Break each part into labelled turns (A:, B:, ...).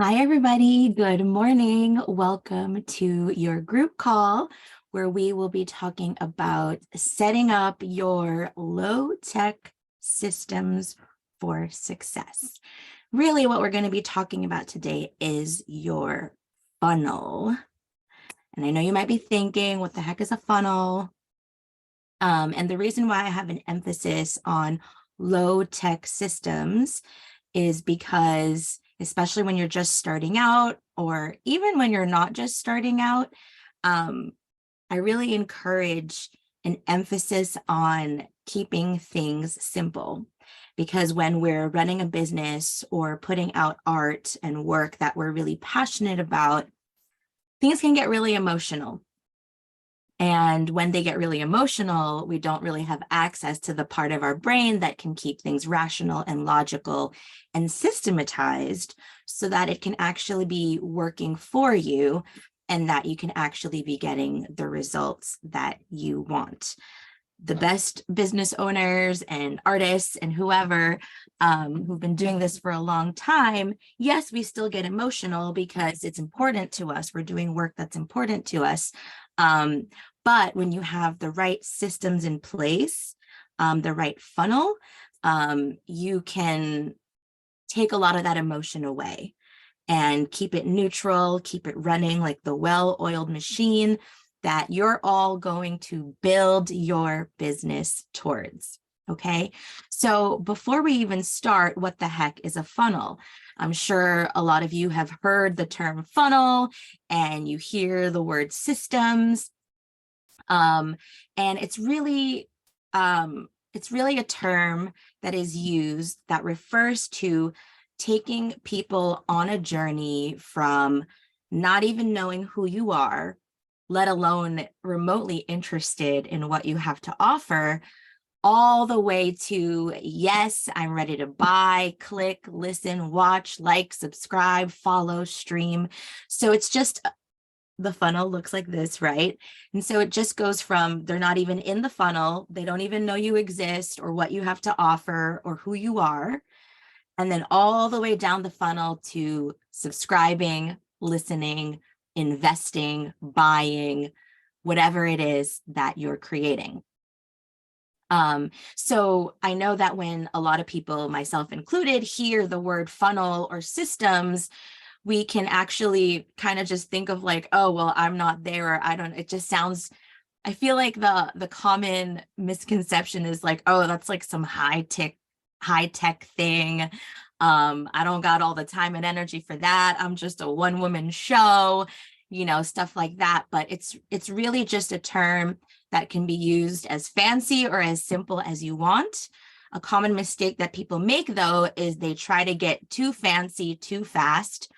A: Hi, everybody. Good morning. Welcome to your group call where we will be talking about setting up your low-tech systems for success. Really, what we're going to be talking about today is your funnel. And I know you might be thinking, what the heck is a funnel? And the reason why I have an emphasis on low-tech systems is because, especially when you're just starting out, or even when you're not just starting out, I really encourage an emphasis on keeping things simple. Because when we're running a business or putting out art and work that we're really passionate about, things can get really emotional. And when they get really emotional, we don't really have access to the part of our brain that can keep things rational and logical and systematized so that it can actually be working for you and that you can actually be getting the results that you want. The best business owners and artists and whoever who've been doing this for a long time, yes, we still get emotional because it's important to us. We're doing work that's important to us. But when you have the right systems in place, the right funnel, you can take a lot of that emotion away and keep it neutral, keep it running like the well-oiled machine that you're all going to build your business towards. Okay, so before we even start, what the heck is a funnel? I'm sure a lot of you have heard the term funnel and you hear the word systems. And it's really a term that is used that refers to taking people on a journey from not even knowing who you are, let alone remotely interested in what you have to offer, all the way to, yes, I'm ready to buy, click, listen, watch, like, subscribe, follow, stream. So it's just, the funnel looks like this, right? And so it just goes from they're not even in the funnel, they don't even know you exist or what you have to offer or who you are, and then all the way down the funnel to subscribing, listening, investing, buying, whatever it is that you're creating. So I know that when a lot of people, myself included, hear the word funnel or systems, we can actually kind of just think of like, oh, well, I'm not there, or I don't, it just sounds, I feel like the common misconception is like, oh, that's like some high tech thing. I don't got all the time and energy for that. I'm just a one-woman show, stuff like that. But it's really just a term that can be used as fancy or as simple as you want. A common mistake that people make, though, is they try to get too fancy too fast.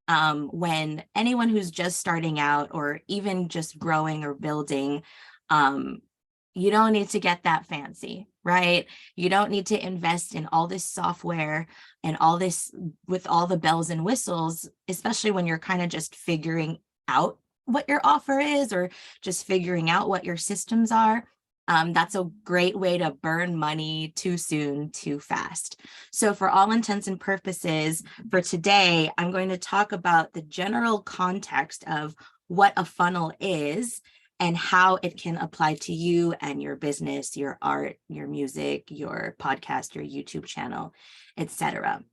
A: When anyone who's just starting out or even just growing or building, you don't need to get that fancy, right? You don't need to invest in all this software and all this with all the bells and whistles, especially when you're kind of just figuring out what your offer is or just figuring out what your systems are. That's a great way to burn money too soon, too fast. So for all intents and purposes, for today, I'm going to talk about the general context of what a funnel is and how it can apply to you and your business, your art, your music, your podcast, your YouTube channel, etc.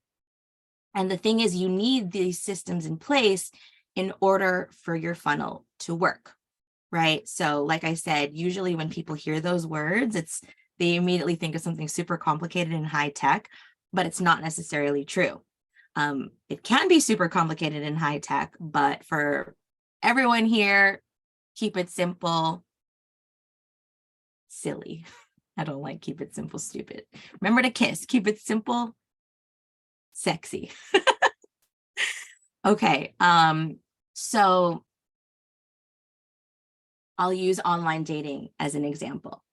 A: And the thing is, you need these systems in place in order for your funnel to work. Right. So like I said, usually when people hear those words, they immediately think of something super complicated and high tech, but it's not necessarily true. It can be super complicated and high tech, but for everyone here, keep it simple, silly. I don't like keep it simple, stupid. Remember to kiss, keep it simple, sexy. Okay. So I'll use online dating as an example,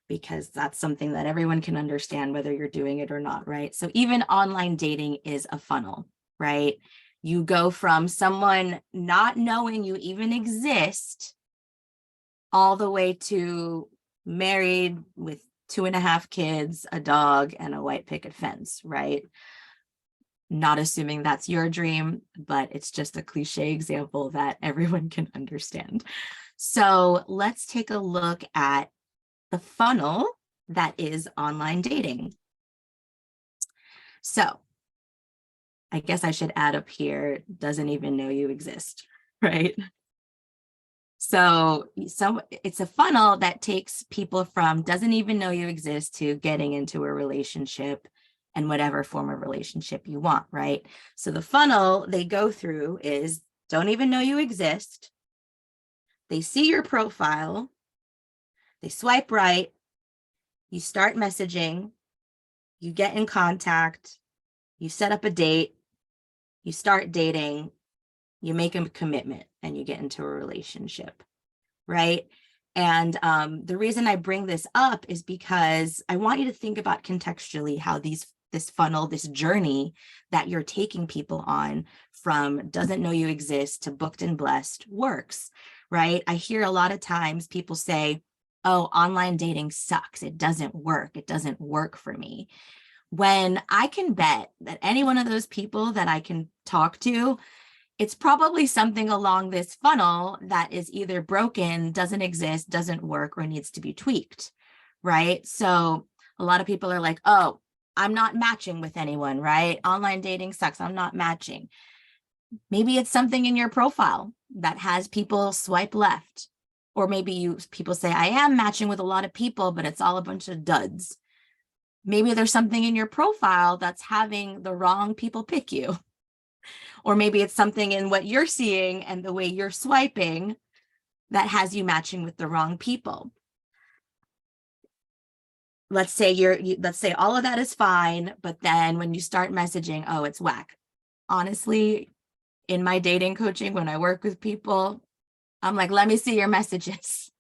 A: because that's something that everyone can understand whether you're doing it or not, right? So even online dating is a funnel, right? You go from someone not knowing you even exist all the way to married with 2.5 kids, a dog, and a white picket fence, right? Not assuming that's your dream, but it's just a cliche example that everyone can understand. So let's take a look at the funnel that is online dating. So I guess I should add up here, doesn't even know you exist, right? So it's a funnel that takes people from doesn't even know you exist to getting into a relationship and whatever form of relationship you want, right? So the funnel they go through is don't even know you exist. They see your profile. They swipe right. You start messaging. You get in contact. You set up a date. You start dating. You make a commitment and you get into a relationship, right? And the reason I bring this up is because I want you to think about contextually how this funnel, this journey that you're taking people on from doesn't know you exist to booked and blessed works, right? I hear a lot of times people say, oh, online dating sucks. It doesn't work. It doesn't work for me. When I can bet that any one of those people that I can talk to, it's probably something along this funnel that is either broken, doesn't exist, doesn't work, or needs to be tweaked, right? So a lot of people are like, oh, I'm not matching with anyone, right? Online dating sucks. I'm not matching. Maybe it's something in your profile that has people swipe left. Or maybe people say, I am matching with a lot of people, but it's all a bunch of duds. Maybe there's something in your profile that's having the wrong people pick you. Or maybe it's something in what you're seeing and the way you're swiping that has you matching with the wrong people. Let's say let's say all of that is fine, but then when you start messaging, oh, it's whack. Honestly, in my dating coaching, when I work with people, I'm like, let me see your messages.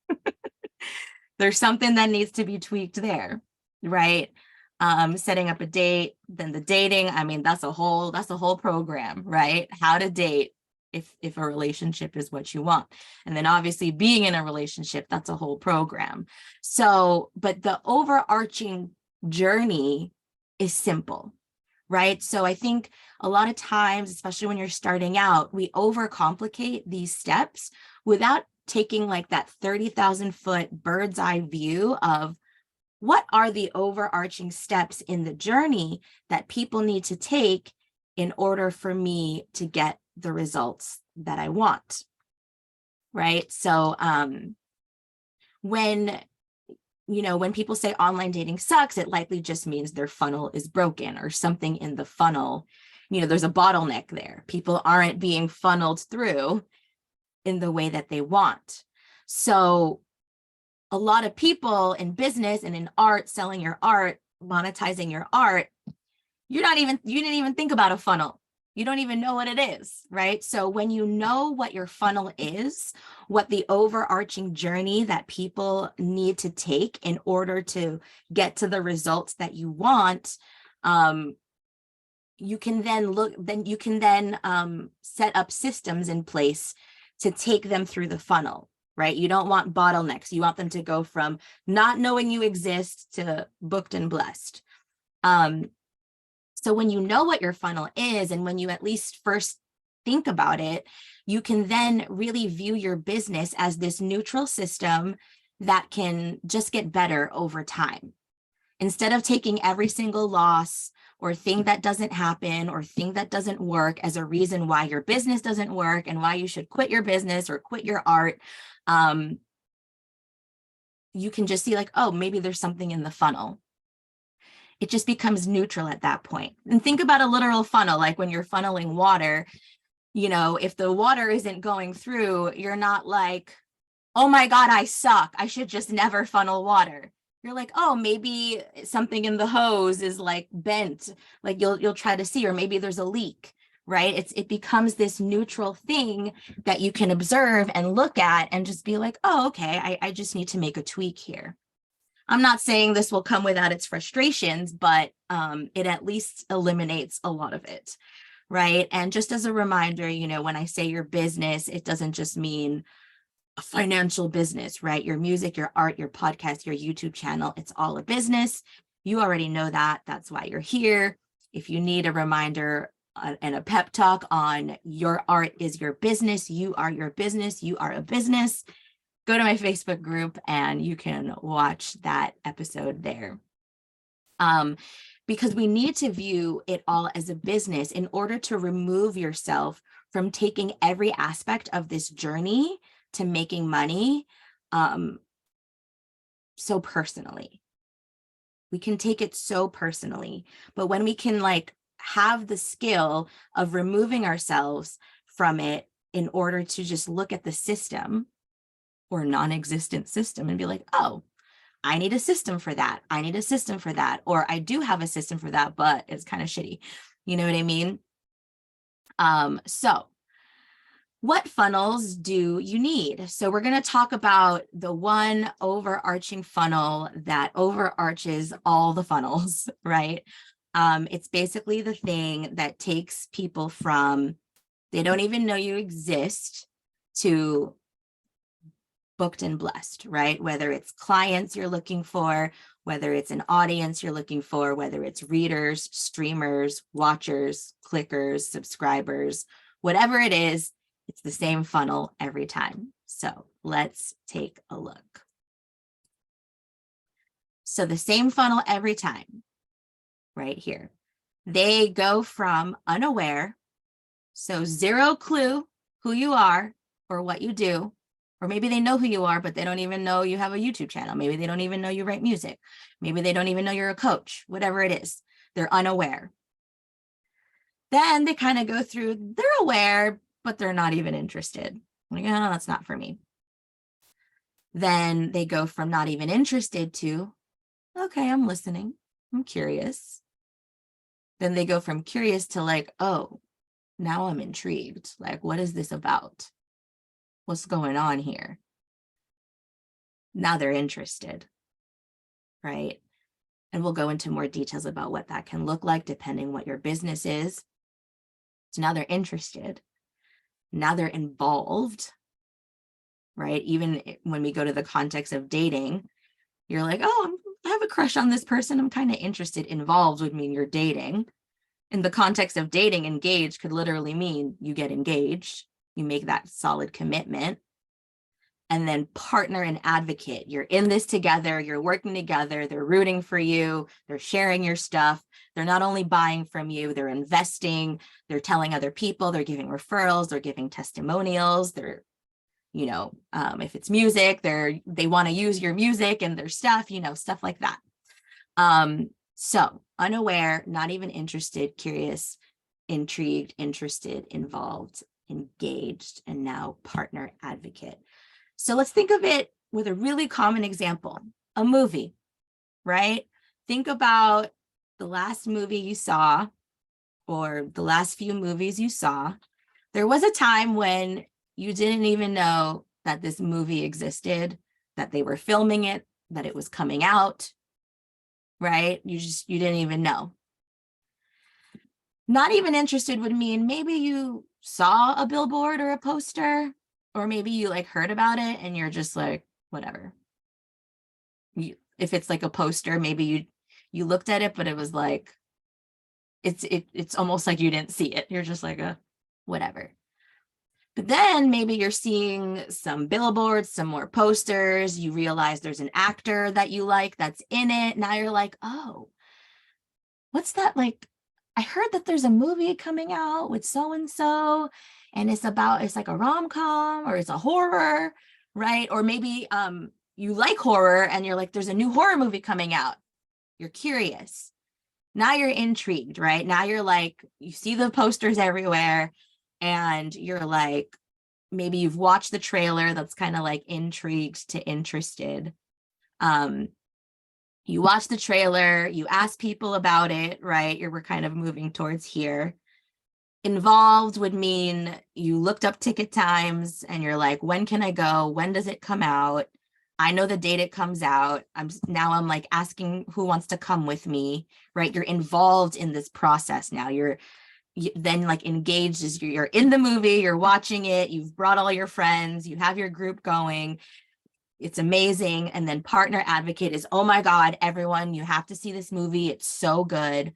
A: There's something that needs to be tweaked there, right? Setting up a date, then the dating, I mean, that's a whole program, right? How to date if a relationship is what you want. And then obviously being in a relationship, that's a whole program. So, but the overarching journey is simple, right? So I think a lot of times, especially when you're starting out, we overcomplicate these steps without taking like that 30,000-foot bird's eye view of what are the overarching steps in the journey that people need to take in order for me to get the results that I want, right? So when people say online dating sucks, it likely just means their funnel is broken or something in the funnel. There's a bottleneck there. People aren't being funneled through in the way that they want. So a lot of people in business and in art, selling your art, monetizing your art, you didn't even think about a funnel. You don't even know what it is, right? So when you know what your funnel is, what the overarching journey that people need to take in order to get to the results that you want, you can then set up systems in place to take them through the funnel, right? You don't want bottlenecks. You want them to go from not knowing you exist to booked and blessed. So when you know what your funnel is, and when you at least first think about it, you can then really view your business as this neutral system that can just get better over time. Instead of taking every single loss or thing that doesn't happen or thing that doesn't work as a reason why your business doesn't work and why you should quit your business or quit your art, you can just see like, oh, maybe there's something in the funnel. It just becomes neutral at that point. And think about a literal funnel, like when you're funneling water, if the water isn't going through, you're not like, oh my God, I suck. I should just never funnel water. You're like, oh, maybe something in the hose is like bent, like you'll try to see, or maybe there's a leak, right? It becomes this neutral thing that you can observe and look at and just be like, oh, okay, I just need to make a tweak here. I'm not saying this will come without its frustrations, but it at least eliminates a lot of it, right? And just as a reminder, when I say your business, it doesn't just mean a financial business, right? Your music, your art, your podcast, your YouTube channel, it's all a business. You already know that. That's why you're here. If you need a reminder and a pep talk on your art is your business, you are your business, you are a business, go to my Facebook group and you can watch that episode there. Because we need to view it all as a business in order to remove yourself from taking every aspect of this journey to making money so personally. We can take it so personally, but when we can like have the skill of removing ourselves from it in order to just look at the system or non-existent system and be like, oh, I need a system for that. I need a system for that. Or I do have a system for that, but it's kind of shitty. You know what I mean? So what funnels do you need? So we're going to talk about the one overarching funnel that overarches all the funnels, right? It's basically the thing that takes people from they don't even know you exist to booked and blessed, right? Whether it's clients you're looking for, whether it's an audience you're looking for, whether it's readers, streamers, watchers, clickers, subscribers, whatever it is, it's the same funnel every time. So let's take a look. So the same funnel every time, right here. They go from unaware, so zero clue who you are or what you do, or maybe they know who you are, but they don't even know you have a YouTube channel. Maybe they don't even know you write music. Maybe they don't even know you're a coach, whatever it is. They're unaware. Then they kind of go through, they're aware, but they're not even interested. Like, oh, that's not for me. Then they go from not even interested to, okay, I'm listening. I'm curious. Then they go from curious to like, oh, now I'm intrigued. Like, what is this about? What's going on here? Now they're interested, right? And we'll go into more details about what that can look like depending what your business is. So now they're interested. Now they're involved, right? Even when we go to the context of dating, you're like, oh, I have a crush on this person. I'm kind of interested. Involved would mean you're dating. In the context of dating, engaged could literally mean you get engaged. You make that solid commitment. And then partner and advocate. You're in this together. You're working together. They're rooting for you. They're sharing your stuff. They're not only buying from you, they're investing. They're telling other people. They're giving referrals. They're giving testimonials. They're, you know, if it's music, they want to use your music and their stuff, you know, stuff like that. So unaware, not even interested, curious, intrigued, interested, involved, engaged, and now partner advocate. So let's think of it with a really common example, a movie, right? Think about the last movie you saw or the last few movies you saw. There was a time when you didn't even know that this movie existed, that they were filming it, that it was coming out, right? You didn't even know. Not even interested would mean maybe you saw a billboard or a poster, or maybe you like heard about it and you're just like, whatever. If it's like a poster, maybe you looked at it, but it was like, it's almost like you didn't see it. You're just like whatever. But then maybe you're seeing some billboards, some more posters. You realize there's an actor that you like that's in it. Now you're like, oh, what's that like? I heard that there's a movie coming out with so-and-so, and it's like a rom-com or it's a horror, right? Or maybe you like horror and you're like, there's a new horror movie coming out. You're curious. Now you're intrigued, right? Now you're like, you see the posters everywhere and you're like, maybe you've watched the trailer that's kind of like intrigued to interested. You watch the trailer, you ask people about it, right? We're kind of moving towards here. Involved would mean you looked up ticket times and you're like, when can I go? When does it come out? I know the date it comes out. I'm like asking who wants to come with me, right? You're involved in this process now. Then like engaged as you're in the movie, you're watching it, you've brought all your friends, you have your group going. It's amazing. And then partner advocate is, oh my God, everyone, you have to see this movie. It's so good.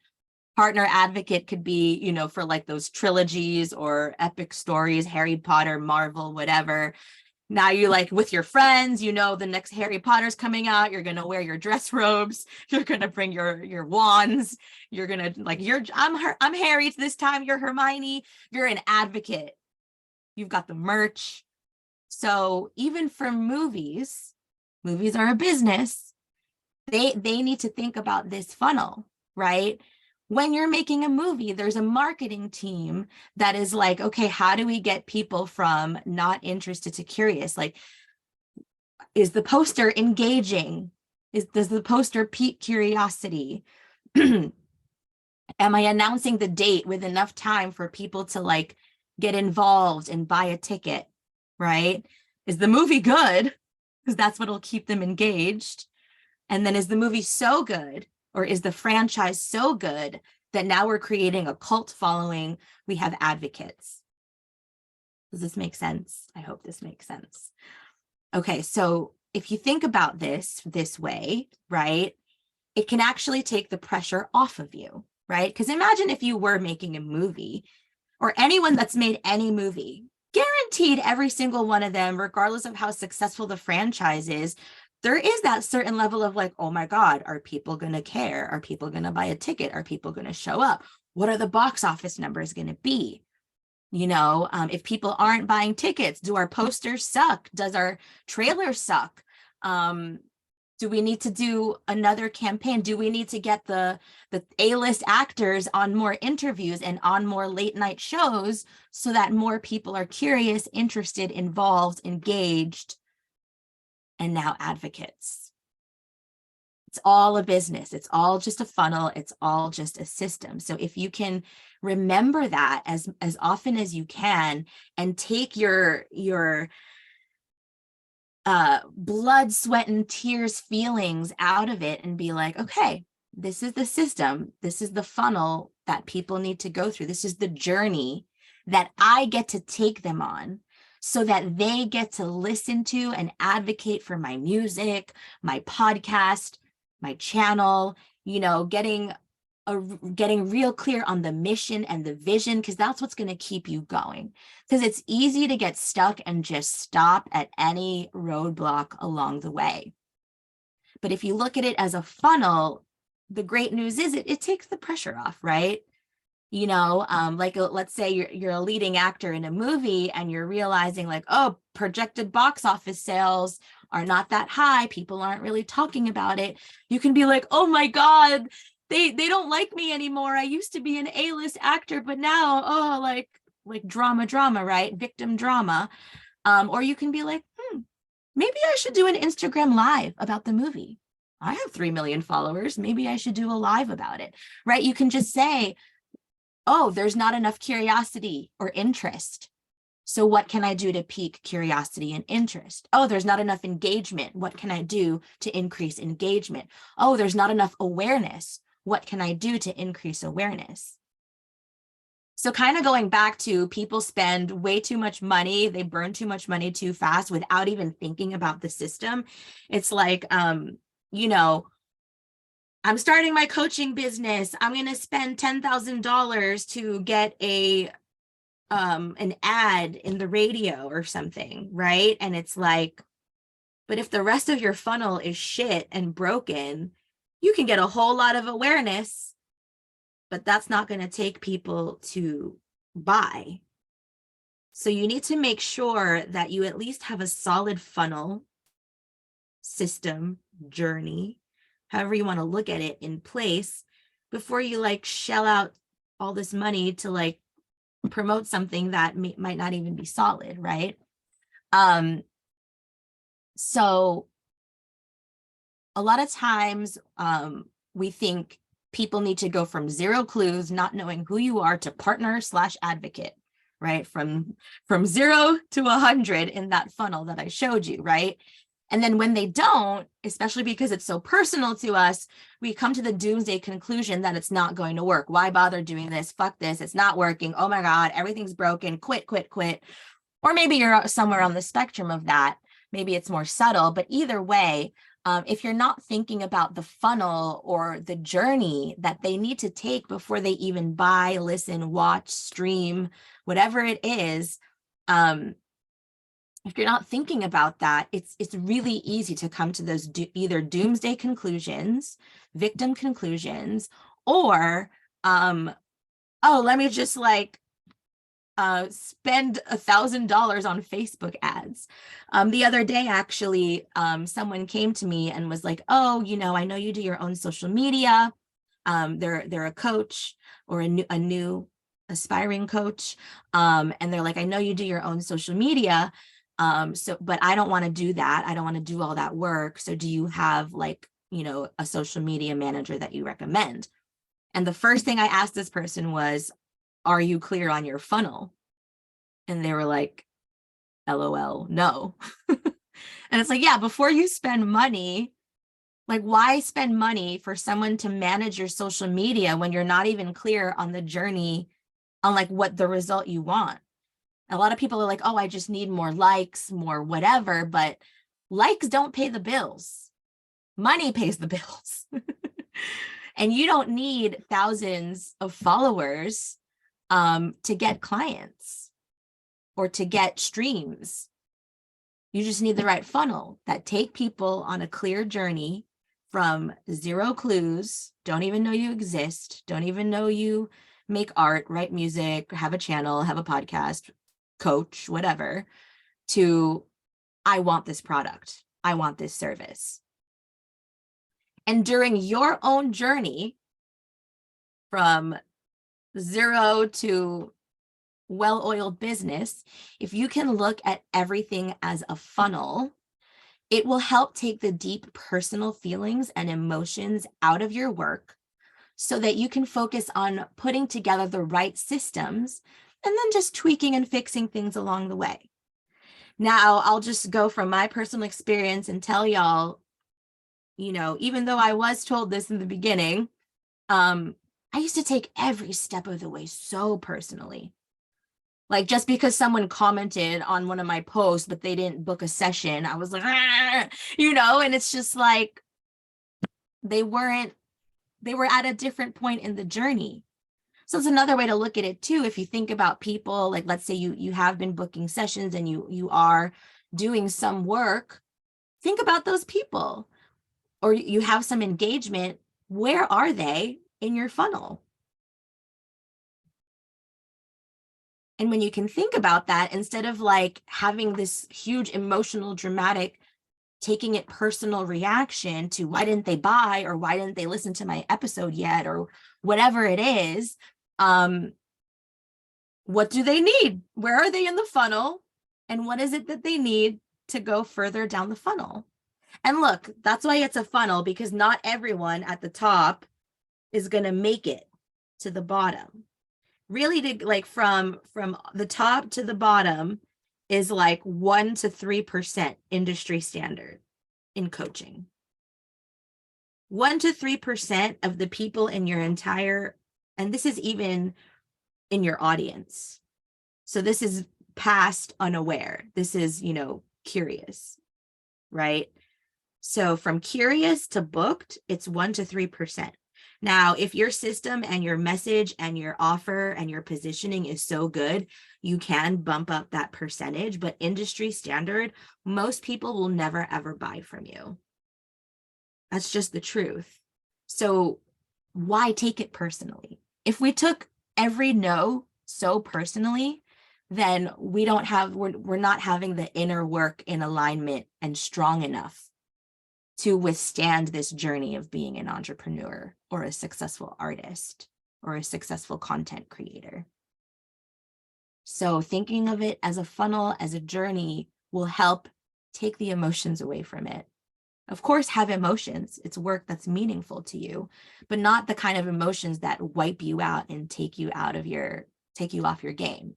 A: Partner advocate could be, you know, for like those trilogies or epic stories, Harry Potter, Marvel, whatever. Now you like with your friends, you know, the next Harry Potter's coming out, you're going to wear your dress robes, you're going to bring your wands, you're going to like, I'm Harry this time, you're Hermione, you're an advocate. You've got the merch. So even for movies are a business. They need to think about this funnel, right? When you're making a movie, there's a marketing team that is like, okay, how do we get people from not interested to curious? Like, is the poster engaging? Does the poster pique curiosity? Am I announcing the date with enough time for people to like get involved and buy a ticket, right? Is the movie good? Because that's what'll keep them engaged. And then is the movie so good, or is the franchise so good that now we're creating a cult following? We have advocates. Does this make sense? I hope this makes sense. Okay, so if you think about this way, right, it can actually take the pressure off of you, right? Because imagine if you were making a movie, or anyone that's made any movie, guaranteed every single one of them, regardless of how successful the franchise is, there is that certain level of like, oh my God, are people going to care? Are people going to buy a ticket? Are people going to show up? What are the box office numbers going to be? You know, if people aren't buying tickets, do our posters suck? Does our trailer suck? Do we need to do another campaign? Do we need to get the A-list actors on more interviews and on more late night shows so that more people are curious, interested, involved, engaged, and now advocates? It's all a business. It's all just a funnel. It's all just a system. So if you can remember that as often as you can and take your blood, sweat, and tears feelings out of it and be like, okay, this is the system. This is the funnel that people need to go through. This is the journey that I get to take them on so that they get to listen to and advocate for my music, my podcast, my channel, you know, getting real clear on the mission and the vision, because that's what's going to keep you going. Because it's easy to get stuck and just stop at any roadblock along the way. But if you look at it as a funnel, the great news is it takes the pressure off, right? You know, like let's say you're a leading actor in a movie and you're realizing like, oh, projected box office sales are not that high. People aren't really talking about it. You can be like, oh my God, they don't like me anymore. I used to be an A-list actor, but now, oh, like drama, right? Victim drama. Or you can be like, maybe I should do an Instagram live about the movie. I have 3 million followers. Maybe I should do a live about it, right? You can just say, oh, there's not enough curiosity or interest. So what can I do to pique curiosity and interest? Oh, there's not enough engagement. What can I do to increase engagement? Oh, there's not enough awareness. What can I do to increase awareness? So kind of going back to people spend way too much money. They burn too much money too fast without even thinking about the system. It's like, you know, I'm starting my coaching business. I'm going to spend $10,000 to get an ad in the radio or something, right? And it's like, but if the rest of your funnel is shit and broken, you can get a whole lot of awareness, but that's not going to take people to buy. So you need to make sure that you at least have a solid funnel, system, journey, however you want to look at it, in place before you like shell out all this money to like promote something that might not even be solid, right? So a lot of times we think people need to go from 0 clues, not knowing who you are, to partner/advocate, right? From 0 to 100 in that funnel that I showed you, right? And then when they don't, especially because it's so personal to us, we come to the doomsday conclusion that it's not going to work. Why bother doing this? Fuck this. It's not working. Oh my God, everything's broken. Quit. Or maybe you're somewhere on the spectrum of that. Maybe it's more subtle, but either way, if you're not thinking about the funnel or the journey that they need to take before they even buy, listen, watch, stream, whatever it is, if you're not thinking about that, it's really easy to come to those either doomsday conclusions, victim conclusions, or oh, let me just like spend $1,000 on Facebook ads. The other day, actually, someone came to me and was like, oh, you know, I know you do your own social media. They're a coach or a new aspiring coach. And they're like, I know you do your own social media. But I don't want to do that. I don't want to do all that work. So do you have like, you know, a social media manager that you recommend? And the first thing I asked this person was, are you clear on your funnel? And they were like, LOL, no. And it's like, yeah, before you spend money, like why spend money for someone to manage your social media when you're not even clear on the journey, on like what the result you want? A lot of people are like, oh, I just need more likes, more whatever, but likes don't pay the bills. Money pays the bills. And you don't need thousands of followers to get clients or to get streams. You just need the right funnel that take people on a clear journey from zero clues, don't even know you exist, don't even know you make art, write music, have a channel, have a podcast, coach, whatever, to I want this product, I want this service. And during your own journey from zero to well-oiled business, if you can look at everything as a funnel, it will help take the deep personal feelings and emotions out of your work so that you can focus on putting together the right systems and then just tweaking and fixing things along the way. Now, I'll just go from my personal experience and tell y'all, you know, even though I was told this in the beginning, I used to take every step of the way so personally. Like just because someone commented on one of my posts, but they didn't book a session, I was like, you know, and it's just like, they were at a different point in the journey. So it's another way to look at it too. If you think about people, like let's say you have been booking sessions and you are doing some work, think about those people, or you have some engagement. Where are they in your funnel? And when you can think about that, instead of like having this huge emotional, dramatic, taking it personal reaction to why didn't they buy or why didn't they listen to my episode yet or whatever it is, what do they need? Where are they in the funnel? And what is it that they need to go further down the funnel? And look, that's why it's a funnel, because not everyone at the top is going to make it to the bottom. Really, to like from the top to the bottom is like 1 to 3% industry standard in coaching. 1 to 3% of the people in your entire, and this is even in your audience. So this is past unaware. This is, you know, curious, right? So from curious to booked, it's 1 to 3%. Now, if your system and your message and your offer and your positioning is so good, you can bump up that percentage, but industry standard, most people will never ever buy from you. That's just the truth. So why take it personally? If we took every no so personally, then we're not having the inner work in alignment and strong enough to withstand this journey of being an entrepreneur or a successful artist or a successful content creator. So thinking of it as a funnel, as a journey, will help take the emotions away from it. Of course, have emotions. It's work that's meaningful to you, but not the kind of emotions that wipe you out and take you off your game.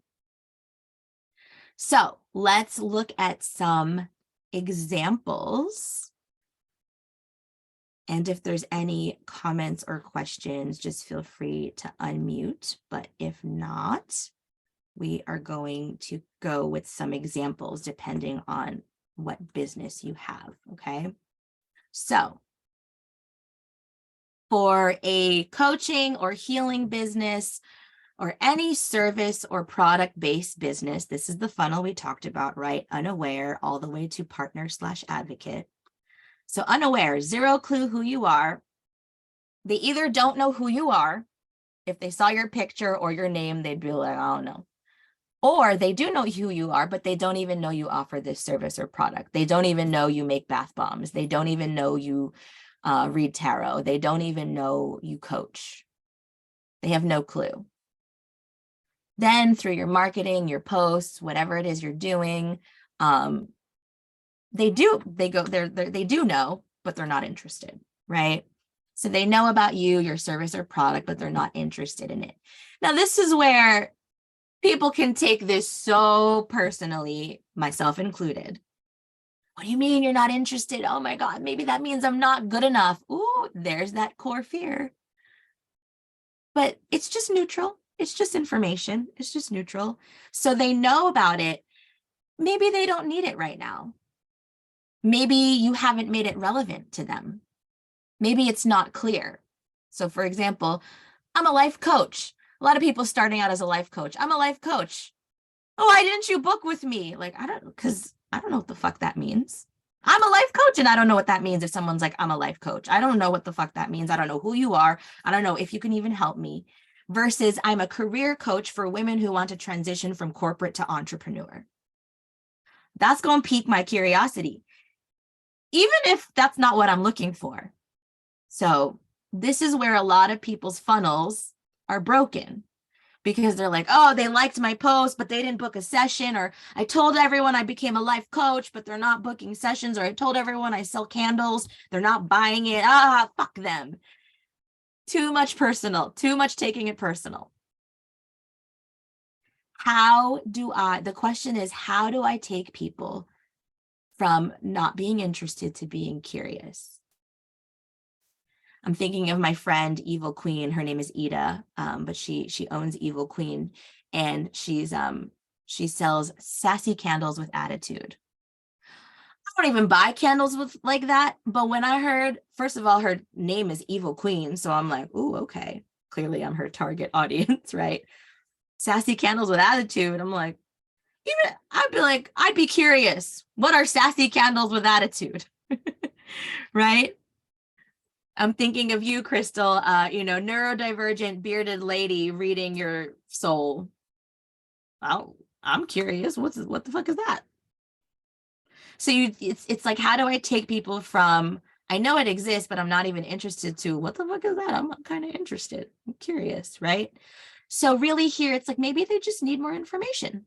A: So let's look at some examples. And if there's any comments or questions, just feel free to unmute. But if not, we are going to go with some examples depending on what business you have, okay? So for a coaching or healing business or any service or product-based business, this is the funnel we talked about, right? Unaware all the way to partner/advocate. So unaware, zero clue who you are. They either don't know who you are. If they saw your picture or your name, they'd be like, I don't know. Or they do know who you are, but they don't even know you offer this service or product. They don't even know you make bath bombs. They don't even know you read tarot. They don't even know you coach. They have no clue. Then through your marketing, your posts, whatever it is you're doing, they do know, but they're not interested, right? So they know about you, your service or product, but they're not interested in it. Now, this is where people can take this so personally, myself included. What do you mean you're not interested? Oh my God, maybe that means I'm not good enough. Ooh, there's that core fear. But it's just neutral. It's just information. It's just neutral. So they know about it. Maybe they don't need it right now. Maybe you haven't made it relevant to them. Maybe it's not clear. So for example, I'm a life coach. A lot of people starting out as a life coach. I'm a life coach. Oh, why didn't you book with me? Like, because I don't know what the fuck that means. I'm a life coach and I don't know what that means if someone's like, I'm a life coach. I don't know what the fuck that means. I don't know who you are. I don't know if you can even help me. Versus I'm a career coach for women who want to transition from corporate to entrepreneur. That's going to pique my curiosity, even if that's not what I'm looking for. So this is where a lot of people's funnels are broken, because they're like, oh, they liked my post, but they didn't book a session. Or I told everyone I became a life coach, but they're not booking sessions. Or I told everyone I sell candles, they're not buying it. Ah, fuck them. Too much personal, too much taking it personal. The question is, how do I take people from not being interested to being curious? I'm thinking of my friend, Evil Queen. Her name is Ida, but she owns Evil Queen, and she sells sassy candles with attitude. I don't even buy candles with like that, but when I heard, first of all, her name is Evil Queen, so I'm like, ooh, okay, clearly I'm her target audience, right? Sassy candles with attitude. I'm like, I'd be curious. What are sassy candles with attitude? Right? I'm thinking of you, Crystal, neurodivergent bearded lady reading your soul. I'm curious. What the fuck is that? So it's like, how do I take people from, I know it exists, but I'm not even interested, to what the fuck is that? I'm kind of interested. I'm curious, right? So really here, it's like, maybe they just need more information.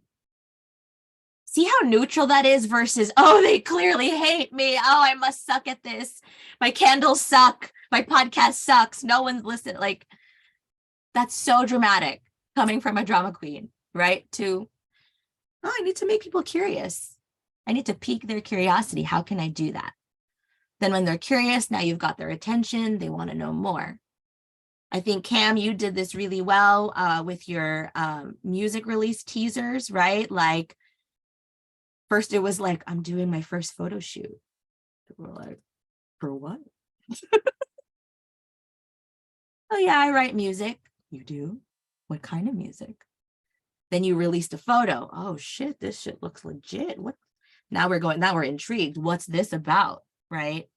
A: See how neutral that is versus, oh, they clearly hate me. Oh, I must suck at this. My candles suck. My podcast sucks. No one's listening. Like, that's so dramatic coming from a drama queen, right? To, oh, I need to make people curious. I need to pique their curiosity. How can I do that? Then when they're curious, now you've got their attention. They want to know more. I think, Cam, you did this really well with your music release teasers, right? Like, first it was like, I'm doing my first photo shoot. We're like, for what? Oh yeah, I write music. You do? What kind of music? Then you released a photo. Oh shit, this shit looks legit. What? Now we're intrigued. What's this about, right?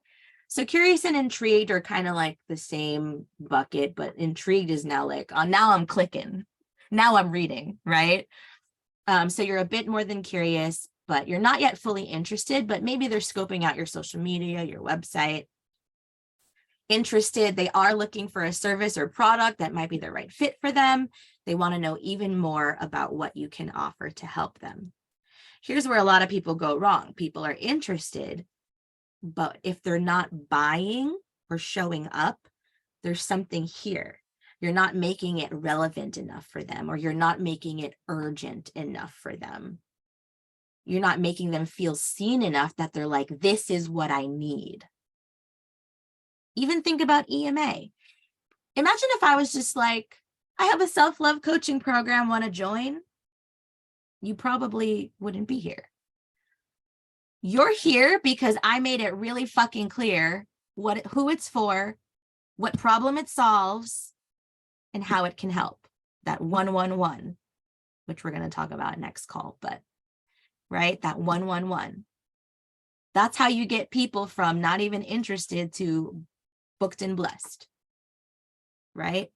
A: So curious and intrigued are kind of like the same bucket, but intrigued is now like, oh, now I'm clicking. Now I'm reading, right? So you're a bit more than curious, but you're not yet fully interested, but maybe they're scoping out your social media, your website. Interested, they are looking for a service or product that might be the right fit for them. They want to know even more about what you can offer to help them. Here's where a lot of people go wrong. People are interested, but if they're not buying or showing up, there's something here. You're not making it relevant enough for them, or you're not making it urgent enough for them. You're not making them feel seen enough that they're like, this is what I need. Even think about EMA. Imagine if I was just like, I have a self-love coaching program, want to join? You probably wouldn't be here. You're here because I made it really fucking clear who it's for, what problem it solves, and how it can help. That 111, which we're going to talk about next call, but right, that 111. That's how you get people from not even interested to booked and blessed, right?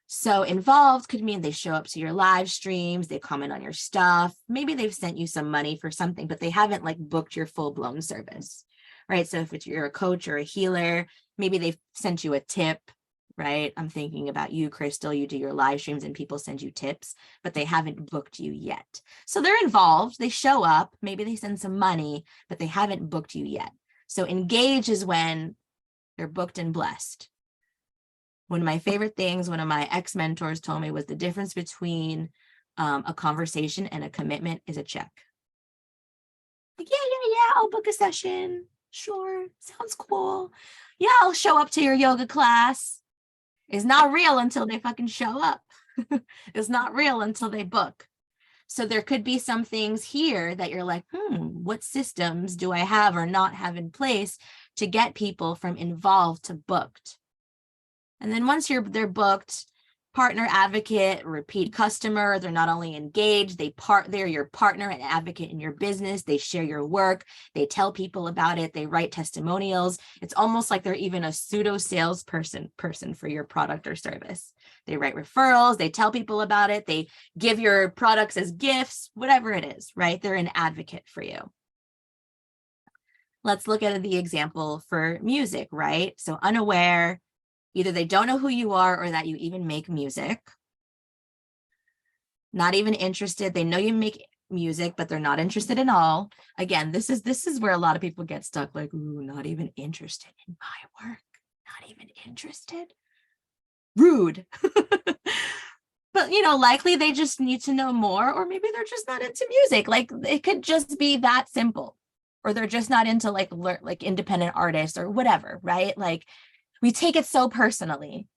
A: So involved could mean they show up to your live streams, they comment on your stuff, maybe they've sent you some money for something, but they haven't like booked your full-blown service, right? So if you're a coach or a healer, maybe they've sent you a tip, right? I'm thinking about you, Crystal, you do your live streams and people send you tips, but they haven't booked you yet. So they're involved, they show up, maybe they send some money, but they haven't booked you yet. So engage is when they're booked and blessed. One of my favorite things, one of my ex-mentors told me was the difference between a conversation and a commitment is a check. Like, yeah, I'll book a session. Sure, sounds cool. Yeah, I'll show up to your yoga class. It's not real until they fucking show up. It's not real until they book. So there could be some things here that you're like, what systems do I have or not have in place to get people from involved to booked? And then once they're booked, partner, advocate, repeat customer, they're not only engaged, they're your partner and advocate in your business. They share your work. They tell people about it. They write testimonials. It's almost like they're even a pseudo salesperson for your product or service. They write referrals. They tell people about it. They give your products as gifts, whatever it is, right? They're an advocate for you. Let's look at the example for music, right? So unaware. Either they don't know who you are or that you even make music. Not even interested. They know you make music, but they're not interested at all. Again, this is where a lot of people get stuck, like, ooh, not even interested in my work. Not even interested. Rude. But, likely they just need to know more, or maybe they're just not into music. Like, it could just be that simple. Or they're just not into like independent artists or whatever, right? Like, we take it so personally,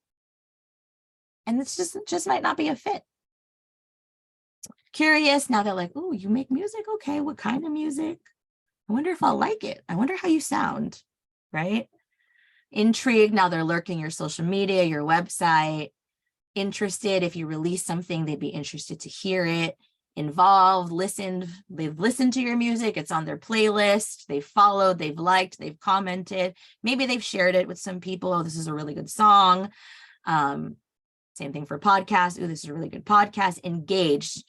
A: and it's just might not be a fit. Curious, now they're like, oh, you make music? Okay, what kind of music? I wonder if I'll like it. I wonder how you sound, right? Intrigued, now they're lurking your social media, your website. Interested, if you release something, they'd be interested to hear it. Involved, listened, they've listened to your music, it's on their playlist, they've followed, they've liked, they've commented, maybe they've shared it with some people. Oh, this is a really good song. Same thing for podcasts. Oh, this is a really good podcast. Engaged,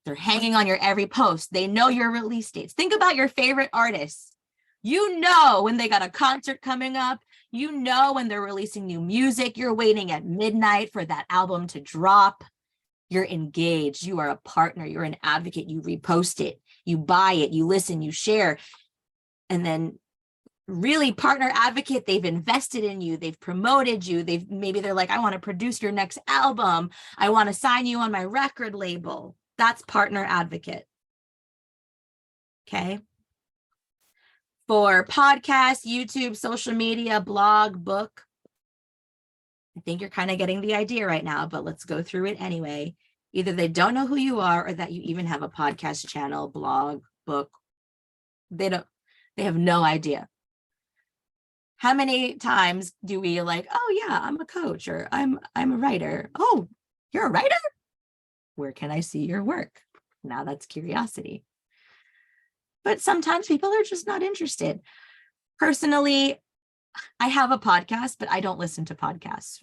A: they're hanging on your every post. They know your release dates. Think about your favorite artists. You know when they got a concert coming up. You know when they're releasing new music. You're waiting at midnight for that album to drop. You're engaged, you are a partner, you're an advocate, you repost it, you buy it, you listen, you share. And then really partner advocate, they've invested in you, they've promoted you, maybe they're like, I want to produce your next album, I want to sign you on my record label. That's partner advocate. Okay. For podcasts, YouTube, social media, blog, book, I think you're kind of getting the idea right now, but let's go through it anyway. Either they don't know who you are or that you even have a podcast channel, blog, book. They have no idea. How many times do we like, oh yeah, I'm a coach or I'm a writer. Oh, you're a writer? Where can I see your work? Now that's curiosity. But sometimes people are just not interested. Personally, I have a podcast, but I don't listen to podcasts.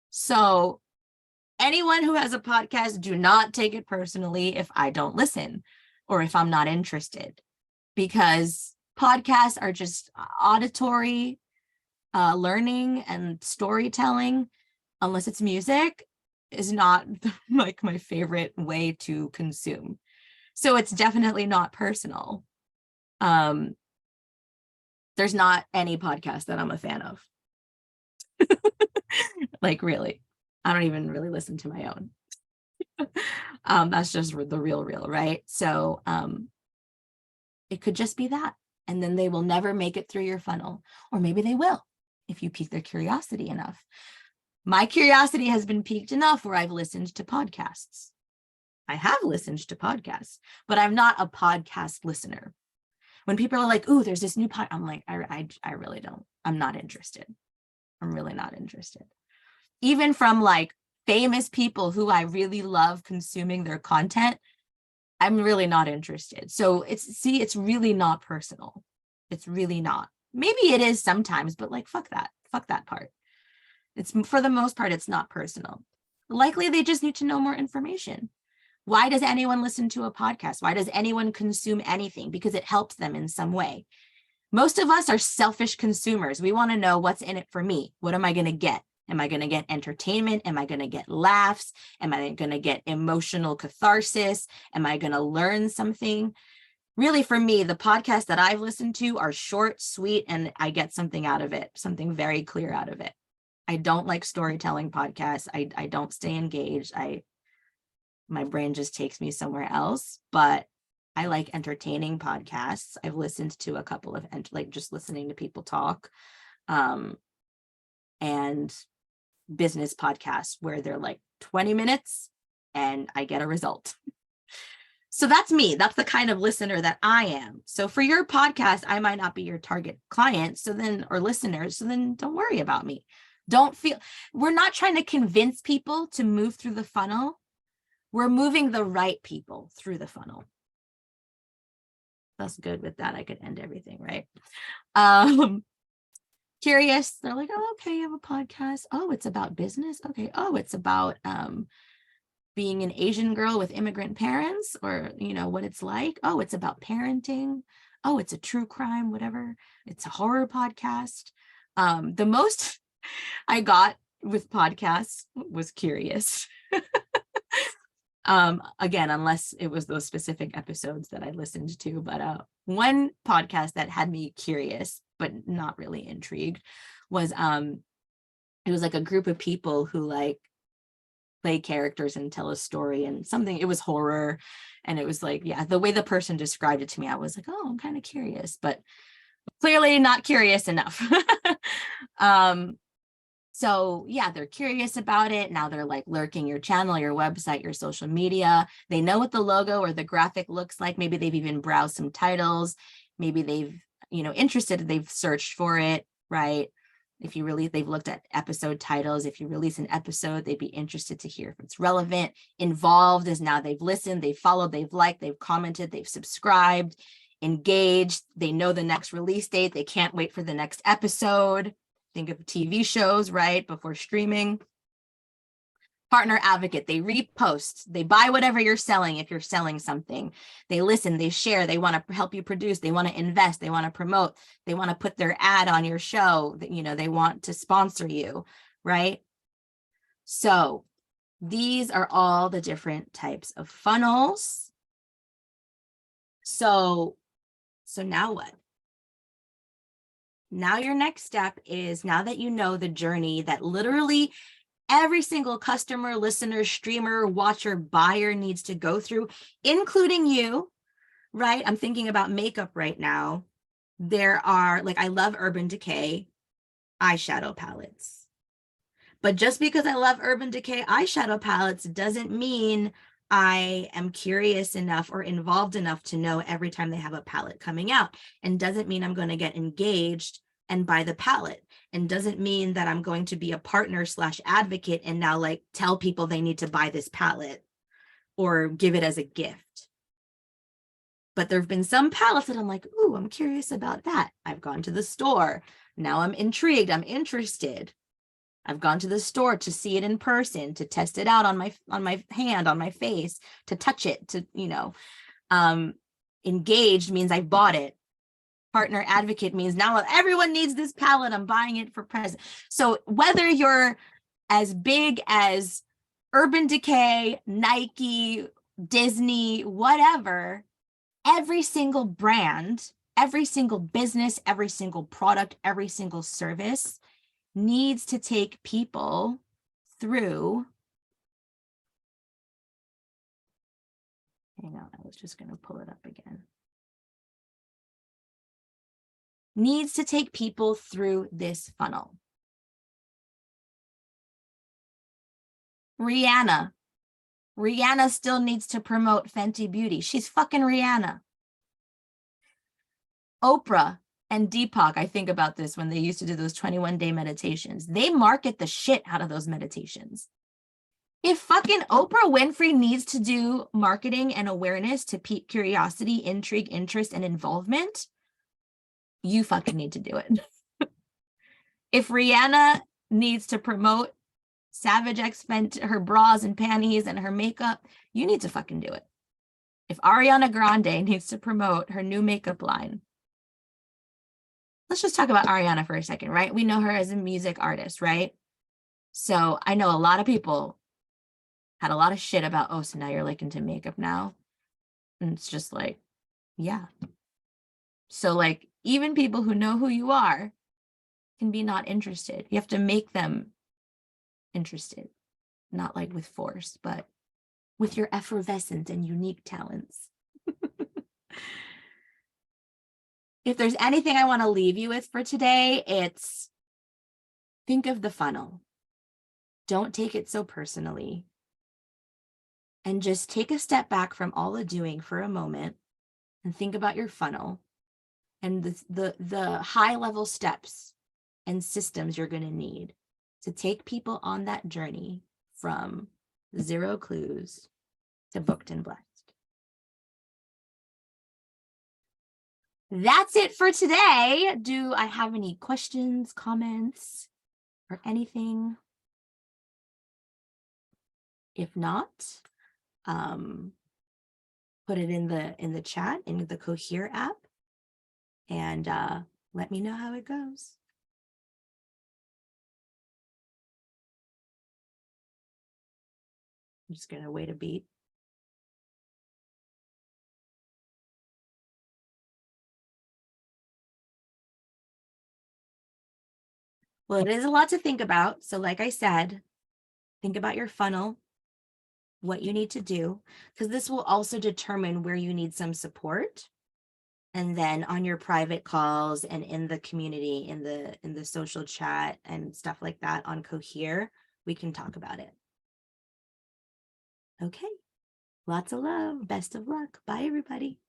A: So anyone who has a podcast, do not take it personally if I don't listen or if I'm not interested, because podcasts are just auditory learning and storytelling, unless it's music, is not like my favorite way to consume. So it's definitely not personal. There's not any podcast that I'm a fan of. Like, really, I don't even really listen to my own. That's just the real, right? So it could just be that. And then they will never make it through your funnel. Or maybe they will, if you pique their curiosity enough. My curiosity has been piqued enough where I've listened to podcasts. I have listened to podcasts, but I'm not a podcast listener. When people are like, ooh, there's this new pod, I'm like, I really don't, I'm not interested. I'm really not interested. Even from like famous people who I really love consuming their content, I'm really not interested. So it's really not personal. It's really not. Maybe it is sometimes, but like, fuck that part. It's, for the most part, it's not personal. Likely they just need to know more information. Why does anyone listen to a podcast? Why does anyone consume anything? Because it helps them in some way. Most of us are selfish consumers. We want to know what's in it for me. What am I going to get? Am I going to get entertainment? Am I going to get laughs? Am I going to get emotional catharsis? Am I going to learn something? Really, for me, the podcasts that I've listened to are short, sweet, and I get something out of it, something very clear out of it. I don't like storytelling podcasts. I don't stay engaged. My brain just takes me somewhere else, but I like entertaining podcasts. I've listened to a couple of, like, just listening to people talk, and business podcasts where they're like 20 minutes and I get a result. So that's me. That's the kind of listener that I am. So for your podcast, I might not be your target client, so then, or listeners, so then don't worry about me. Don't feel, we're not trying to convince people to move through the funnel. We're moving the right people through the funnel. That's good. With that, I could end everything, right? Curious. They're like, oh, okay, you have a podcast. Oh, it's about business. Okay. Oh, it's about being an Asian girl with immigrant parents, or, you know, what it's like. Oh, it's about parenting. Oh, it's a true crime, whatever. It's a horror podcast. The most I got with podcasts was curious. Again, unless it was those specific episodes that I listened to, but one podcast that had me curious but not really intrigued was it was like a group of people who like play characters and tell a story, and something, it was horror, and it was like, yeah, the way the person described it to me, I was like, oh, I'm kind of curious, but clearly not curious enough. So yeah, they're curious about it. Now they're like lurking your channel, your website, your social media. They know what the logo or the graphic looks like. Maybe they've even browsed some titles. Maybe they've, you know, interested, they've searched for it, right? If you really, they've looked at episode titles. If you release an episode, they'd be interested to hear if it's relevant. Involved is now they've listened, they've followed, they've liked, they've commented, they've subscribed. Engaged, they know the next release date. They can't wait for the next episode. Think of TV shows, right? Before streaming. Partner advocate, they repost, they buy whatever you're selling if you're selling something. They listen, they share, they want to help you produce, they want to invest, they want to promote, they want to put their ad on your show, that, you know, they want to sponsor you, right? So these are all the different types of funnels. So now what? Now your next step is, now that you know the journey that literally every single customer, listener, streamer, watcher, buyer needs to go through, including you, right? I'm thinking about makeup right now. There are, like, I love Urban Decay eyeshadow palettes. But just because I love Urban Decay eyeshadow palettes doesn't mean I am curious enough or involved enough to know every time they have a palette coming out, and doesn't mean I'm going to get engaged and buy the palette, and doesn't mean that I'm going to be a partner / advocate and now like tell people they need to buy this palette or give it as a gift. But there've been some palettes that I'm like, ooh, I'm curious about that. I've gone to the store. Now I'm intrigued. I'm interested. I've gone to the store to see it in person, to test it out on my hand, on my face, to touch it, to, you know, engaged means I bought it. Partner advocate means now everyone needs this palette, I'm buying it for present. So whether you're as big as Urban Decay, Nike, Disney, whatever, every single brand, every single business, every single product, every single service needs to take people through. Hang on, I was just going to pull it up again. Needs to take people through this funnel. Rihanna still needs to promote Fenty Beauty. She's fucking Rihanna. Oprah and Deepak, I think about this when they used to do those 21-day meditations. They market the shit out of those meditations. If fucking Oprah Winfrey needs to do marketing and awareness to pique curiosity, intrigue, interest, and involvement, you fucking need to do it. If Rihanna needs to promote Savage X spent her bras and panties and her makeup, you need to fucking do it. If Ariana Grande needs to promote her new makeup line, let's just talk about Ariana for a second, right? We know her as a music artist, right? So I know a lot of people had a lot of shit about, oh, so now you're like into makeup now. And it's just like, yeah. So like, even people who know who you are can be not interested. You have to make them interested, not like with force, but with your effervescent and unique talents. If there's anything I want to leave you with for today, it's think of the funnel. Don't take it so personally. And just take a step back from all the doing for a moment and think about your funnel and the high level steps and systems you're going to need to take people on that journey from 0 clues to booked and blessed. That's it for today. Do I have any questions, comments, or anything? If not, put it in the chat in the 𝘁𝑪 app, and let me know how it goes. I'm just gonna wait a beat. Well, it is a lot to think about. So like I said, think about your funnel, what you need to do, because this will also determine where you need some support. And then on your private calls and in the community, in the social chat and stuff like that on 𝘁𝑪, we can talk about it. Okay. Lots of love. Best of luck. Bye, everybody.